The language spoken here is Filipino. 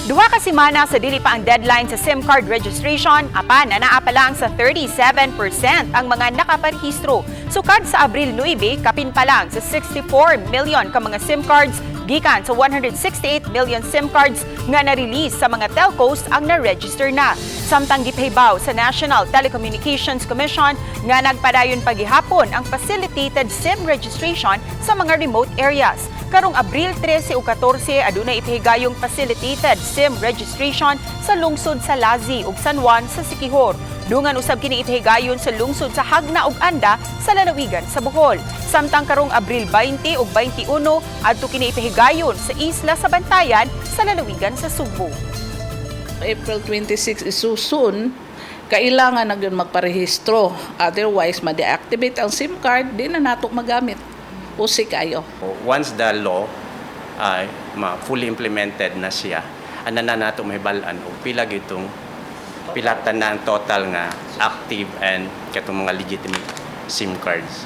Duha ka semana sa dili pa ang deadline sa SIM card registration, apan anaa pa lang sa 37% ang mga nakaparehistro. Sukad sa Abril 9, kapin pa lang sa 64 million ka mga SIM cards gikan sa 168 million SIM cards nga na-release sa mga telcos ang na-register na. Samtang gipahibaw sa National Telecommunications Commission nga nagpadayon pagihapon ang facilitated SIM registration sa mga remote areas. Karong Abril 13 o 14 adunay ipahigayong facilitated SIM registration sa lungsod sa Lazi ug San Juan sa Siquijor. Dungan usab kini ipahigayon sa lungsod sa Hagna ug Anda sa lalawigan sa Bohol. Samtang karong Abril 20 ug 21 adto kini ipahigayon sa isla sa Bantayan sa lalawigan sa Subo. April 26 is so soon, kailangan na yun magparehistro. Otherwise, ma-deactivate ang SIM card, di na nato magamit. Usi kayo. Once the law ay fully implemented na siya, ana na nato mahibalan og pila gitong pilatan na ang total nga active and katong mga legitimate SIM cards.